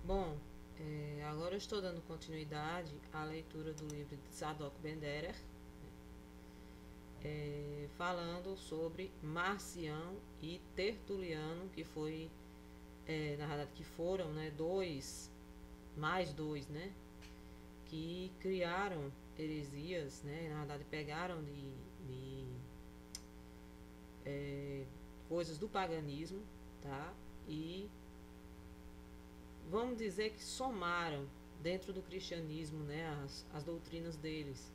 Bom, agora eu estou dando continuidade à leitura do livro de Zadok Ben-Derer, falando sobre Marcião e Tertuliano, que foi, na verdade, que foram, né, mais dois, né, que criaram heresias, né, na verdade pegaram de coisas do paganismo, tá, e vamos dizer que somaram dentro do cristianismo, né, as doutrinas deles.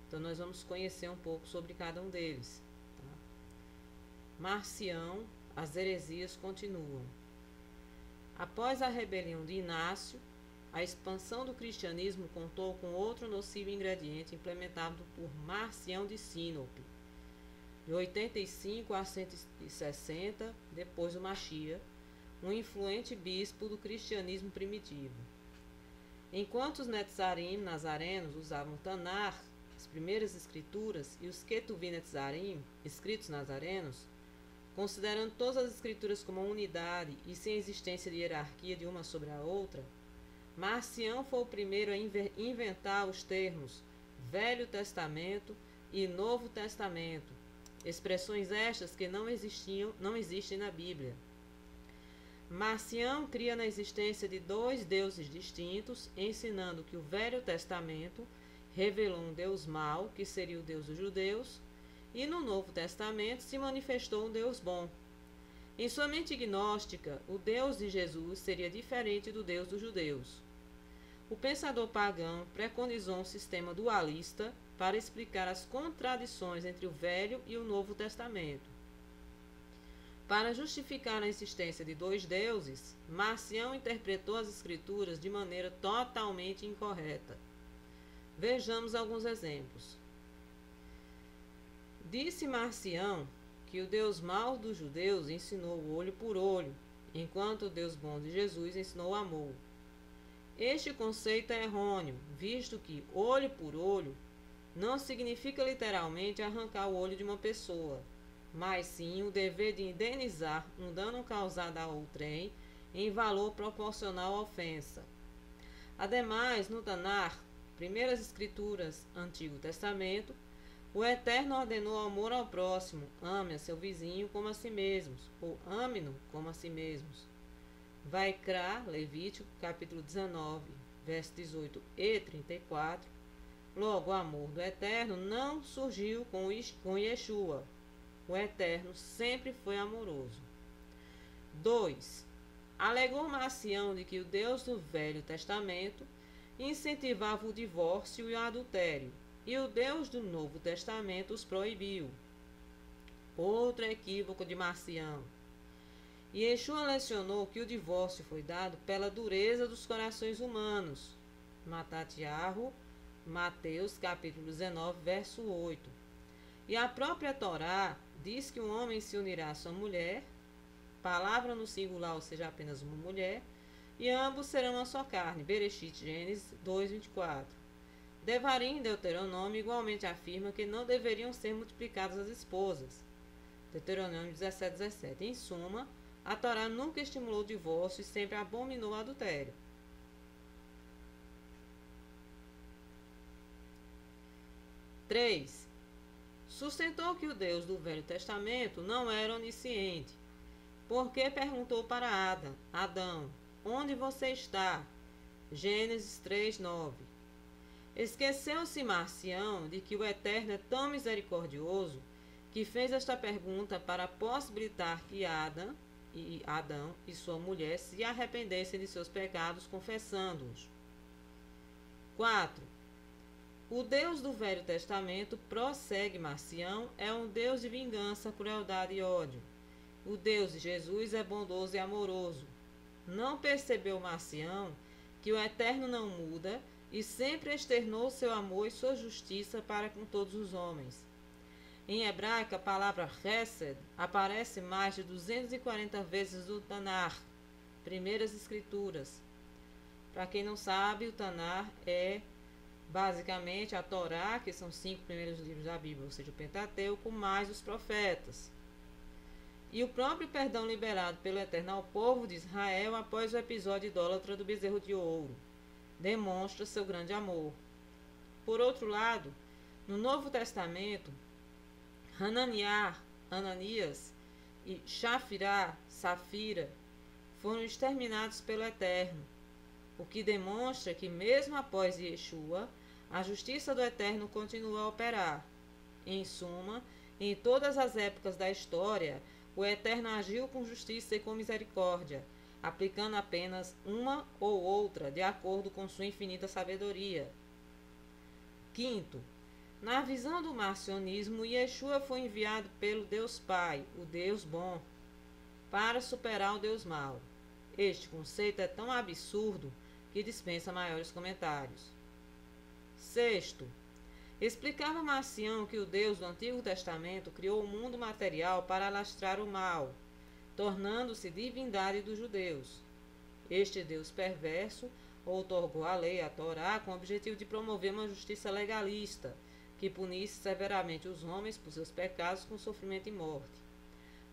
Então nós vamos conhecer um pouco sobre cada um deles. Tá? Marcião, as heresias continuam. Após a rebelião de Inácio, a expansão do cristianismo contou com outro nocivo ingrediente implementado por Marcião de Sinope, de 85 a 160 depois do Machia, um influente bispo do cristianismo primitivo. Enquanto os Netzarim nazarenos usavam Tanar, as primeiras escrituras, e os Ketuvim Netzarim, escritos nazarenos, considerando todas as escrituras como uma unidade e sem existência de hierarquia de uma sobre a outra, Marcião foi o primeiro a inventar os termos Velho Testamento e Novo Testamento, expressões estas que não existem na Bíblia. Marcião cria na existência de dois deuses distintos, ensinando que o Velho Testamento revelou um Deus mau, que seria o Deus dos judeus, e no Novo Testamento se manifestou um Deus bom. Em sua mente gnóstica, o Deus de Jesus seria diferente do Deus dos judeus. O pensador pagão preconizou um sistema dualista para explicar as contradições entre o Velho e o Novo Testamento. Para justificar a existência de dois deuses, Marcião interpretou as escrituras de maneira totalmente incorreta. Vejamos alguns exemplos. Disse Marcião que o Deus mau dos judeus ensinou olho por olho, enquanto o Deus bom de Jesus ensinou amor. Este conceito é errôneo, visto que olho por olho não significa literalmente arrancar o olho de uma pessoa, mas sim o dever de indenizar um dano causado a outrem em valor proporcional à ofensa. Ademais, no Tanar, primeiras escrituras, Antigo Testamento, o Eterno ordenou amor ao próximo, ame a seu vizinho como a si mesmos, ou ame-no como a si mesmos. Vaikra, Levítico, capítulo 19, versos 18 e 34. Logo, o amor do Eterno não surgiu com Yeshua. O Eterno sempre foi amoroso. 2. Alegou Marcião de que o Deus do Velho Testamento incentivava o divórcio e o adultério, e o Deus do Novo Testamento os proibiu. Outro equívoco de Marcião. Yeshua lecionou que o divórcio foi dado pela dureza dos corações humanos. Matatiarro, Mateus capítulo 19, verso 8. E a própria Torá diz que um homem se unirá à sua mulher, palavra no singular, ou seja, apenas uma mulher, e ambos serão uma só carne. Bereshit, Gênesis 2:24. Devarim, Deuteronômio, igualmente afirma que não deveriam ser multiplicadas as esposas. Deuteronômio 17:17. Em suma, a Torá nunca estimulou o divórcio e sempre abominou o adultério. 3. Sustentou que o Deus do Velho Testamento não era onisciente, porque perguntou para Adão, onde você está? Gênesis 3:9. Esqueceu-se Marcião de que o Eterno é tão misericordioso que fez esta pergunta para possibilitar que Adão e sua mulher se arrependessem de seus pecados, confessando-os. 4. O Deus do Velho Testamento, prossegue Marcião, é um Deus de vingança, crueldade e ódio. O Deus de Jesus é bondoso e amoroso. Não percebeu Marcião que o Eterno não muda e sempre externou seu amor e sua justiça para com todos os homens. Em hebraico, a palavra Hesed aparece mais de 240 vezes no Tanar, primeiras escrituras. Para quem não sabe, o Tanar é basicamente a Torá, que são 5 primeiros livros da Bíblia, ou seja, o Pentateuco, mais os profetas. e o próprio perdão liberado pelo Eterno ao povo de Israel após o episódio idólatra do bezerro de ouro demonstra seu grande amor. Por outro lado, no Novo Testamento, Ananias e Safira foram exterminados pelo Eterno, o que demonstra que mesmo após Yeshua, a justiça do Eterno continua a operar. Em suma, em todas as épocas da história, o Eterno agiu com justiça e com misericórdia, aplicando apenas uma ou outra de acordo com sua infinita sabedoria. Quinto, na visão do marcionismo, Yeshua foi enviado pelo Deus Pai, o Deus bom, para superar o Deus mau. Este conceito é tão absurdo que dispensa maiores comentários. Sexto, explicava Marcião que o Deus do Antigo Testamento criou o mundo material para alastrar o mal, tornando-se divindade dos judeus. Este Deus perverso outorgou a lei, a Torá, com o objetivo de promover uma justiça legalista, que punisse severamente os homens por seus pecados com sofrimento e morte.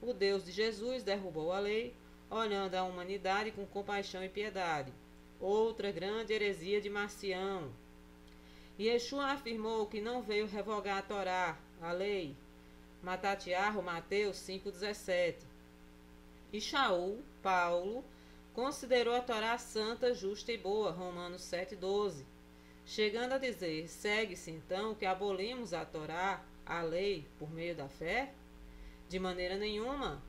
O Deus de Jesus derrubou a lei, olhando a humanidade com compaixão e piedade. Outra grande heresia de Marcião. Yeshua afirmou que não veio revogar a Torá, a lei. Matatiarro, Mateus 5,17. E Shaul, Paulo, considerou a Torá santa, justa e boa, Romanos 7,12. Chegando a dizer, segue-se então que abolimos a Torá, a lei, por meio da fé? De maneira nenhuma.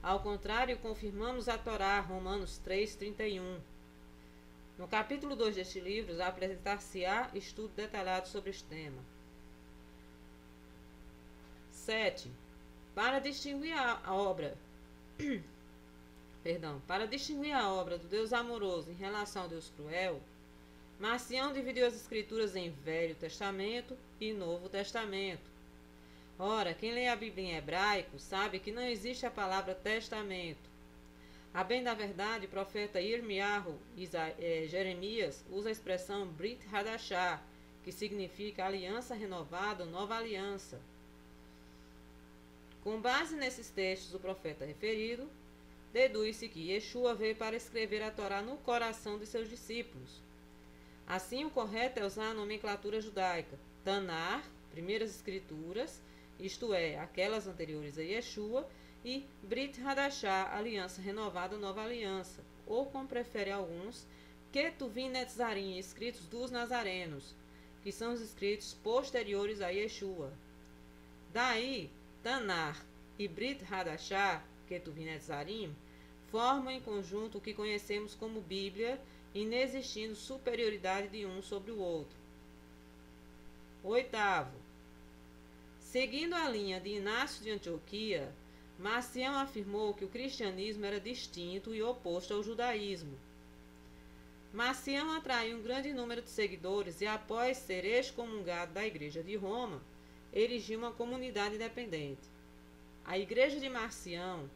Ao contrário, confirmamos a Torá, Romanos 3,31. No capítulo 2 deste livro, apresentar-se-á estudo detalhado sobre este tema. 7. Para distinguir a obra do Deus amoroso em relação ao Deus cruel, Marcião dividiu as Escrituras em Velho Testamento e Novo Testamento. Ora, quem lê a Bíblia em hebraico sabe que não existe a palavra testamento. A bem da verdade, o profeta Jeremias usa a expressão Brit Hadashah, que significa aliança renovada ou nova aliança. Com base nesses textos do profeta referido, deduz-se que Yeshua veio para escrever a Torá no coração de seus discípulos. Assim, o correto é usar a nomenclatura judaica, Tanar, primeiras escrituras, isto é, aquelas anteriores a Yeshua, e Brit Hadashah, aliança renovada, nova aliança, ou, como preferem alguns, Ketuvim Netzarim, escritos dos nazarenos, que são os escritos posteriores a Yeshua. Daí, Tanar e Brit Hadashah, Ketuvim Netzarim, formam em conjunto o que conhecemos como Bíblia, inexistindo superioridade de um sobre o outro. 8º. Seguindo a linha de Inácio de Antioquia, Marcião afirmou que o cristianismo era distinto e oposto ao judaísmo. Marcião atraiu um grande número de seguidores e, após ser excomungado da Igreja de Roma, erigiu uma comunidade independente. A Igreja de Marcião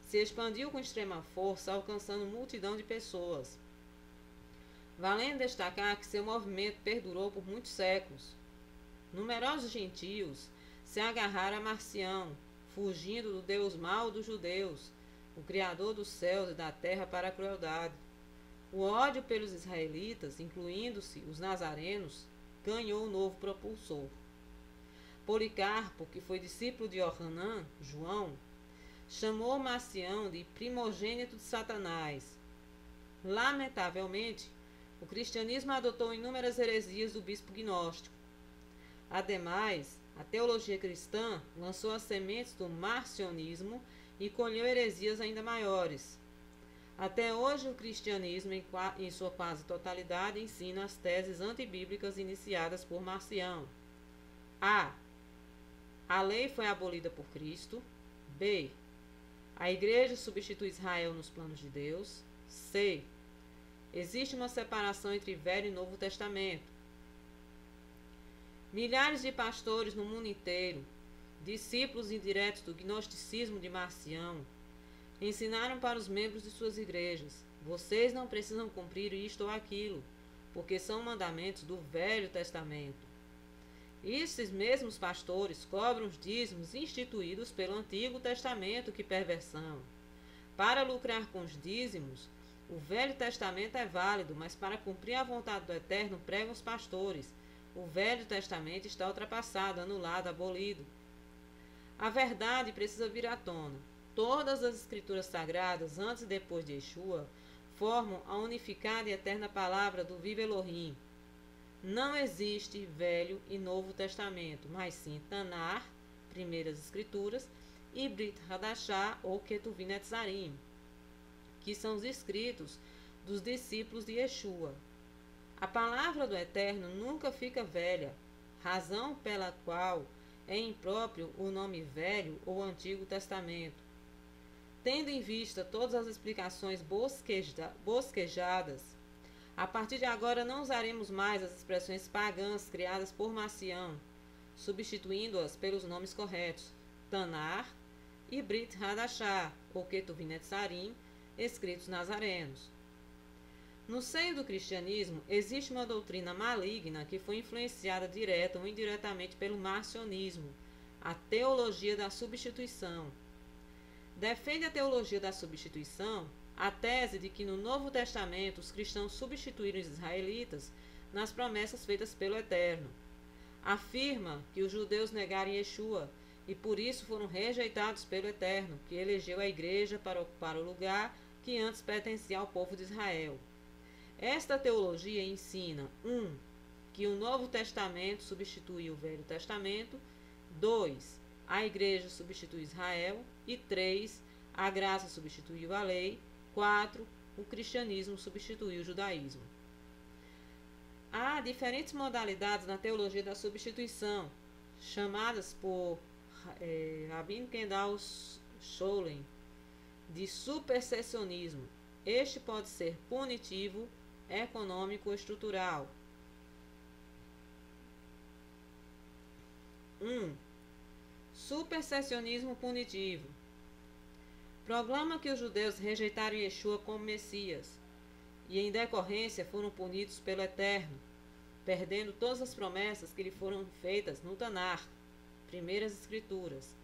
se expandiu com extrema força, alcançando multidão de pessoas. Valendo destacar que seu movimento perdurou por muitos séculos. Numerosos gentios se agarraram a Marcião, fugindo do Deus mau dos judeus, o Criador dos céus e da terra, para a crueldade. O ódio pelos israelitas, incluindo-se os nazarenos, ganhou um novo propulsor. Policarpo, que foi discípulo de Yohanan, João, chamou Marcião de primogênito de Satanás. Lamentavelmente, o cristianismo adotou inúmeras heresias do bispo gnóstico. Ademais, a teologia cristã lançou as sementes do marcionismo e colheu heresias ainda maiores. Até hoje, o cristianismo, em sua quase totalidade, ensina as teses antibíblicas iniciadas por Marcião. A. A lei foi abolida por Cristo. B. A igreja substitui Israel nos planos de Deus. C. Existe uma separação entre Velho e Novo Testamento. Milhares de pastores no mundo inteiro, discípulos indiretos do gnosticismo de Marcião, ensinaram para os membros de suas igrejas: vocês não precisam cumprir isto ou aquilo, porque são mandamentos do Velho Testamento. Esses mesmos pastores cobram os dízimos instituídos pelo Antigo Testamento. Que perversão! Para lucrar com os dízimos, o Velho Testamento é válido, mas para cumprir a vontade do Eterno pregam os pastores. O Velho Testamento está ultrapassado, anulado, abolido. A verdade precisa vir à tona. Todas as escrituras sagradas, antes e depois de Yeshua, formam a unificada e eterna palavra do Vivo Elohim. Não existe Velho e Novo Testamento, mas sim Tanar, primeiras escrituras, e Brit Hadashah ou Ketuvim Netzarim, que são os escritos dos discípulos de Yeshua. A palavra do Eterno nunca fica velha, razão pela qual é impróprio o nome Velho ou Antigo Testamento. Tendo em vista todas as explicações bosquejadas, a partir de agora não usaremos mais as expressões pagãs criadas por Marcião, substituindo-as pelos nomes corretos, Tanar e Brit Hadashah, ou Ketuvim Netzarim, escritos nazarenos. No seio do cristianismo, existe uma doutrina maligna que foi influenciada direta ou indiretamente pelo marcionismo, a teologia da substituição. Defende a teologia da substituição a tese de que no Novo Testamento os cristãos substituíram os israelitas nas promessas feitas pelo Eterno. Afirma que os judeus negaram Yeshua e por isso foram rejeitados pelo Eterno, que elegeu a igreja para ocupar o lugar que antes pertencia ao povo de Israel. Esta teologia ensina 1. Que o Novo Testamento substitui o Velho Testamento, 2. A igreja substitui Israel e 3. A graça substituiu a lei, 4. O cristianismo substituiu o judaísmo. Há diferentes modalidades na teologia da substituição, chamadas por Rabbi Kendal Scholem de supersessionismo. Este pode ser punitivo, econômico ou estrutural. 1. Supersessionismo punitivo. Proclama que os judeus rejeitaram Yeshua como Messias e, em decorrência, foram punidos pelo Eterno, perdendo todas as promessas que lhe foram feitas no Tanar, primeiras escrituras.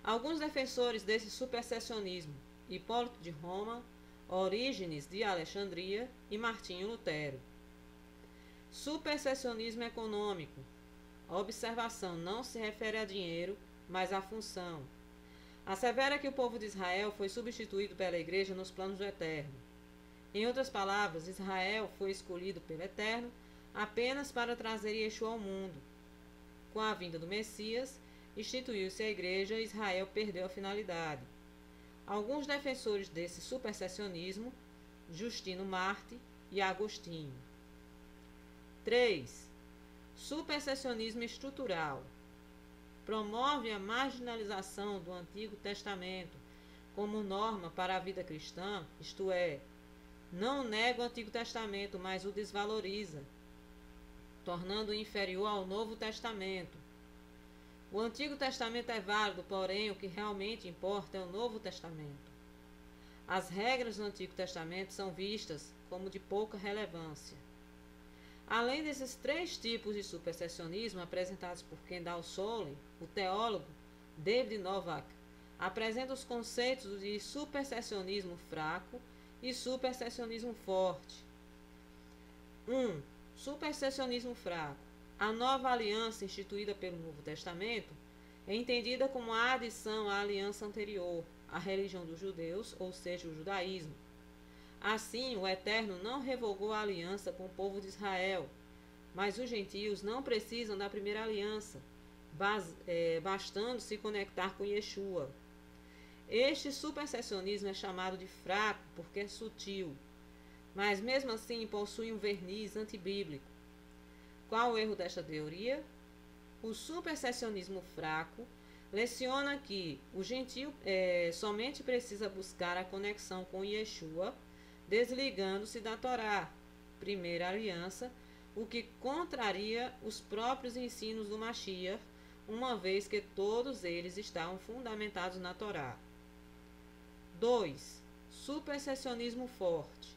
Alguns defensores desse supersessionismo, Hipólito de Roma, Orígenes de Alexandria e Martinho Lutero. Supersessionismo econômico. A observação não se refere a dinheiro, mas à função. Assevera que o povo de Israel foi substituído pela igreja nos planos do Eterno. Em outras palavras, Israel foi escolhido pelo Eterno apenas para trazer Yeshua ao mundo. Com a vinda do Messias, instituiu-se a igreja e Israel perdeu a finalidade. Alguns defensores desse supersessionismo, Justino Marte e Agostinho. 3. Supersessionismo estrutural. Promove a marginalização do Antigo Testamento como norma para a vida cristã, isto é, não nega o Antigo Testamento, mas o desvaloriza, tornando-o inferior ao Novo Testamento. O Antigo Testamento é válido, porém o que realmente importa é o Novo Testamento. As regras do Antigo Testamento são vistas como de pouca relevância. Além desses 3 tipos de supersessionismo apresentados por Kendal Scholem, o teólogo David Novak apresenta os conceitos de supersessionismo fraco e supersessionismo forte. 1. Supersessionismo fraco. A nova aliança instituída pelo Novo Testamento é entendida como a adição à aliança anterior, a religião dos judeus, ou seja, o judaísmo. Assim, o Eterno não revogou a aliança com o povo de Israel, mas os gentios não precisam da primeira aliança, bastando se conectar com Yeshua. Este supersessionismo é chamado de fraco porque é sutil, mas mesmo assim possui um verniz antibíblico. Qual o erro desta teoria? O supersessionismo fraco leciona que o gentio somente precisa buscar a conexão com Yeshua, desligando-se da Torá, primeira aliança, o que contraria os próprios ensinos do Mashiach, uma vez que todos eles estavam fundamentados na Torá. 2. Supersessionismo forte.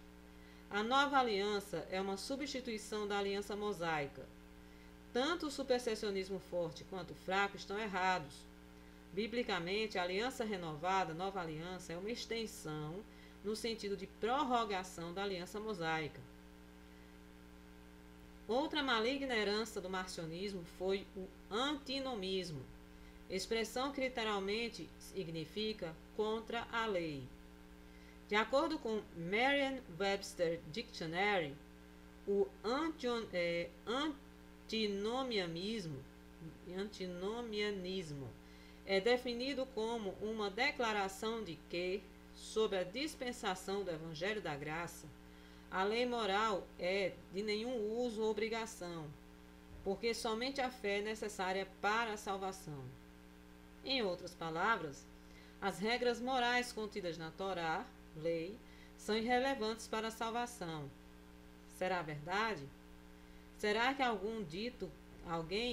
A nova aliança é uma substituição da aliança mosaica. Tanto o supersessionismo forte quanto o fraco estão errados. Biblicamente, a aliança renovada, nova aliança, é uma extensão no sentido de prorrogação da aliança mosaica. Outra maligna herança do marcionismo foi o antinomismo, expressão que literalmente significa contra a lei. De acordo com Merriam-Webster Dictionary, o antinomianismo é definido como uma declaração de que, sob a dispensação do Evangelho da Graça, a lei moral é de nenhum uso ou obrigação, porque somente a fé é necessária para a salvação. Em outras palavras, as regras morais contidas na Torá, lei, são irrelevantes para a salvação. Será verdade? Será que alguém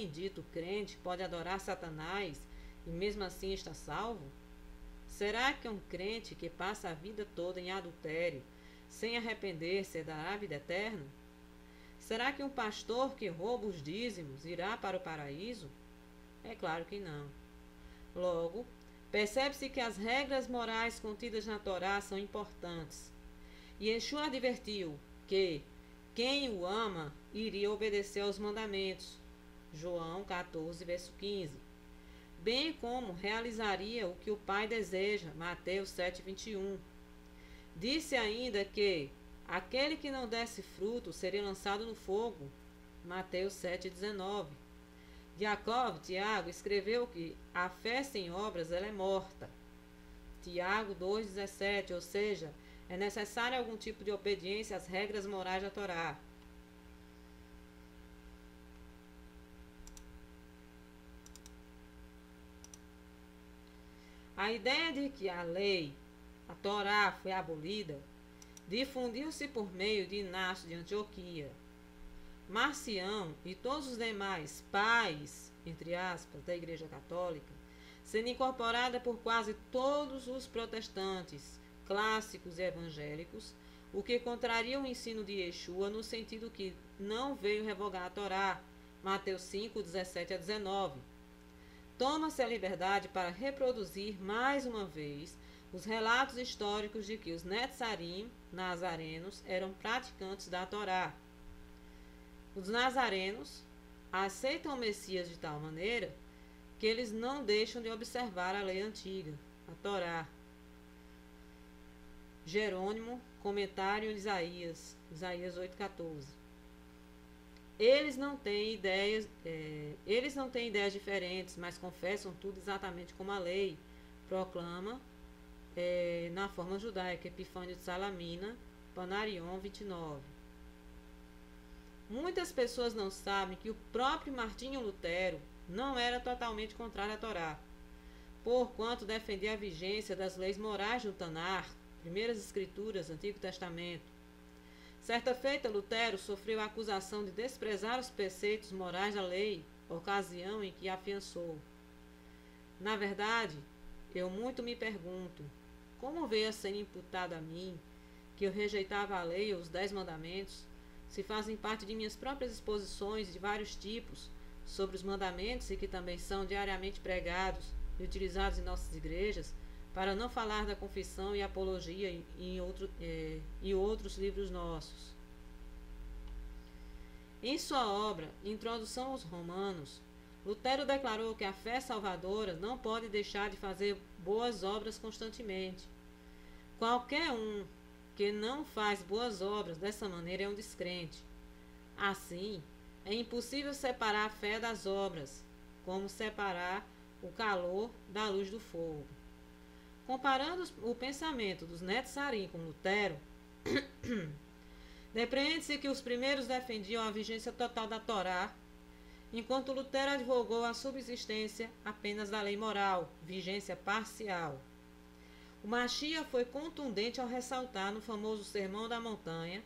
dito crente pode adorar Satanás e mesmo assim está salvo? Será que um crente que passa a vida toda em adultério, sem arrepender-se, dará a vida eterna? Será que um pastor que rouba os dízimos irá para o paraíso? É claro que não. Logo, percebe-se que as regras morais contidas na Torá são importantes. E Yeshua advertiu que quem o ama iria obedecer aos mandamentos. João 14, verso 15. Bem como realizaria o que o Pai deseja. Mateus 7, 21. Disse ainda que aquele que não desse fruto seria lançado no fogo. Mateus 7, 19. Jacob, Tiago, escreveu que a fé sem obras ela é morta. Tiago 2,17, ou seja, é necessário algum tipo de obediência às regras morais da Torá. A ideia de que a lei, a Torá, foi abolida, difundiu-se por meio de Inácio de Antioquia. Marcião e todos os demais pais, entre aspas, da Igreja Católica, sendo incorporada por quase todos os protestantes, clássicos e evangélicos, o que contraria o ensino de Yeshua no sentido que não veio revogar a Torá, Mateus 5, 17 a 19. Toma-se a liberdade para reproduzir mais uma vez os relatos históricos de que os Netzarim, nazarenos, eram praticantes da Torá. Os nazarenos aceitam o Messias de tal maneira que eles não deixam de observar a lei antiga, a Torá. Jerônimo, comentário em Isaías 8,14. Eles não têm ideias diferentes, mas confessam tudo exatamente como a lei proclama na forma judaica, Epifânio de Salamina, Panarion 29. Muitas pessoas não sabem que o próprio Martinho Lutero não era totalmente contrário à Torá, porquanto defendia a vigência das leis morais do Tanar, primeiras escrituras, Antigo Testamento. Certa feita, Lutero sofreu a acusação de desprezar os preceitos morais da lei, ocasião em que afiançou. Na verdade, eu muito me pergunto, como veio a ser imputado a mim, que eu rejeitava a lei ou os 10 mandamentos, se fazem parte de minhas próprias exposições de vários tipos sobre os mandamentos e que também são diariamente pregados e utilizados em nossas igrejas, para não falar da confissão e apologia e outros livros nossos. Em sua obra, Introdução aos Romanos, Lutero declarou que a fé salvadora não pode deixar de fazer boas obras constantemente. Qualquer um que não faz boas obras dessa maneira é um descrente. Assim, é impossível separar a fé das obras, como separar o calor da luz do fogo. Comparando o pensamento dos Netzarim com Lutero, depreende-se que os primeiros defendiam a vigência total da Torá, enquanto Lutero advogou a subsistência apenas da lei moral, vigência parcial. O Machia foi contundente ao ressaltar no famoso Sermão da Montanha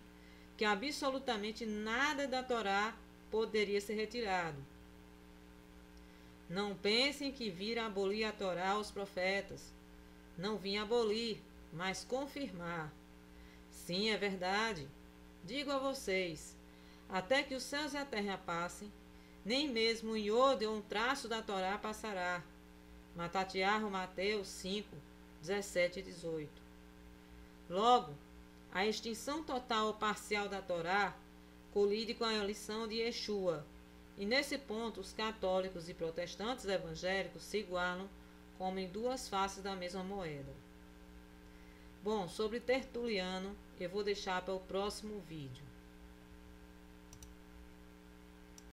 que absolutamente nada da Torá poderia ser retirado. Não pensem que vira abolir a Torá aos profetas. Não vim abolir, mas confirmar. Sim, é verdade. Digo a vocês, até que os céus e a terra passem, nem mesmo um iode ou um traço da Torá passará. Matatiarro, Mateus 5, 17 e 18. Logo, a extinção total ou parcial da Torá colide com a lição de Yeshua, e nesse ponto os católicos e protestantes evangélicos se igualam como em duas faces da mesma moeda. Bom, sobre Tertuliano eu vou deixar para o próximo vídeo.